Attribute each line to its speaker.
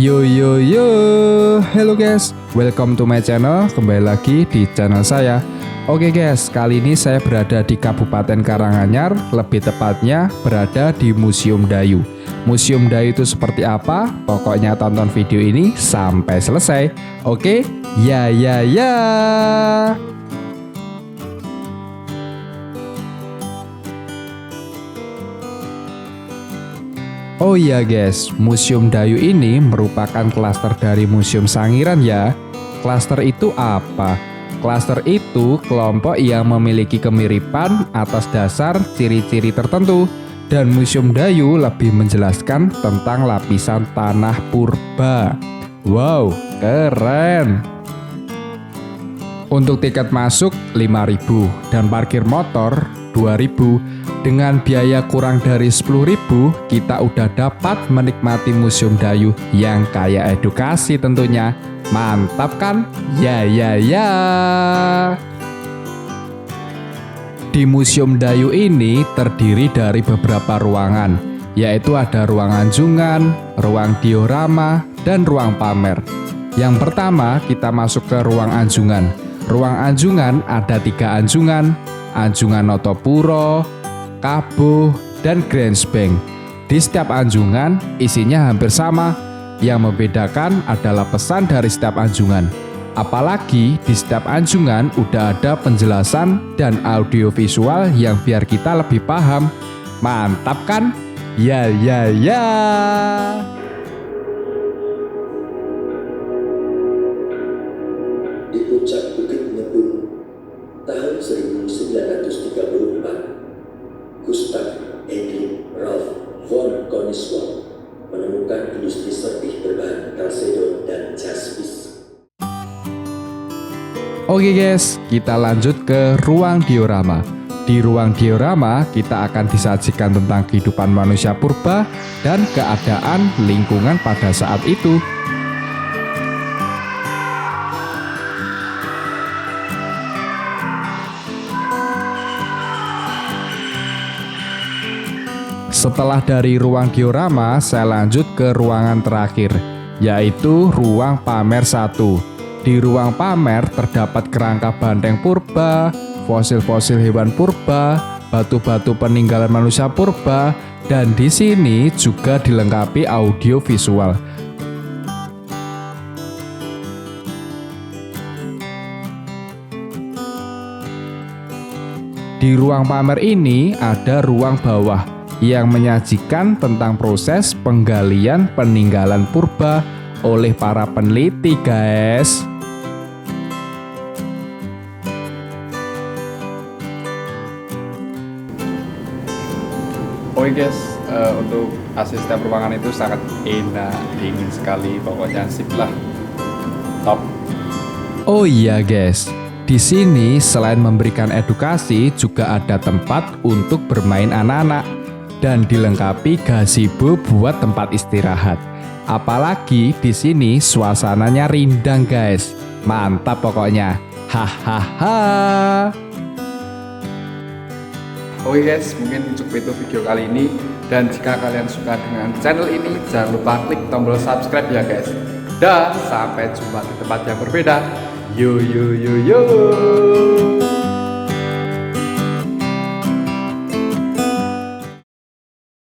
Speaker 1: Yo yo yo, hello guys, welcome to my channel, kembali lagi di channel saya. Oke guys, kali ini saya berada di Kabupaten Karanganyar, lebih tepatnya berada di Museum Dayu. Museum Dayu itu seperti apa? Pokoknya tonton video ini sampai selesai. Oke, ya ya ya. Oh iya guys, Museum Dayu ini merupakan klaster dari Museum Sangiran ya. Klaster itu apa? Klaster itu kelompok yang memiliki kemiripan atas dasar ciri-ciri tertentu. Dan Museum Dayu lebih menjelaskan tentang lapisan tanah purba. Wow, keren! Untuk tiket masuk 5.000 dan parkir motor 2.000. Dengan biaya kurang dari 10.000, kita udah dapat menikmati Museum Dayu yang kaya edukasi tentunya. Mantap kan? Ya ya ya. Di Museum Dayu ini terdiri dari beberapa ruangan, yaitu ada ruang anjungan, ruang diorama, dan ruang pamer. Yang pertama, kita masuk ke ruang anjungan. Ruang anjungan ada 3 anjungan, Anjungan Notopuro, Kabuh, dan Grensbank. Di setiap anjungan isinya hampir sama. Yang membedakan adalah pesan dari setiap anjungan. Apalagi di setiap anjungan udah ada penjelasan dan audiovisual yang biar kita lebih paham. Mantap kan? Ya ya ya.
Speaker 2: Di puncak Bukit Ngebul tahun 1934, Gustav Edwin Ralph von Koenigswald menemukan industri serpih berbahan kalsedon dan jaspis.
Speaker 1: Oke guys, kita lanjut ke ruang diorama. Di ruang diorama kita akan disajikan tentang kehidupan manusia purba dan keadaan lingkungan pada saat itu. Setelah dari ruang diorama, saya lanjut ke ruangan terakhir, yaitu ruang pamer 1. Di ruang pamer terdapat kerangka banteng purba, fosil-fosil hewan purba, batu-batu peninggalan manusia purba, dan di sini juga dilengkapi audio visual. Di ruang pamer ini ada ruang bawah yang menyajikan tentang proses penggalian peninggalan purba oleh para peneliti, guys.
Speaker 3: Oke guys, untuk AC setiap ruangan itu sangat enak, dingin sekali, pokoknya sip lah, top.
Speaker 1: Oh iya guys, di sini selain memberikan edukasi juga ada tempat untuk bermain anak-anak dan dilengkapi gazebo buat tempat istirahat. Apalagi di sini suasananya rindang guys, mantap pokoknya, hahaha.
Speaker 3: Oke guys, mungkin cukup itu video kali ini. Dan jika kalian suka dengan channel ini, jangan lupa klik tombol subscribe ya guys. Dan sampai jumpa di tempat yang berbeda. Yo yo yo yo.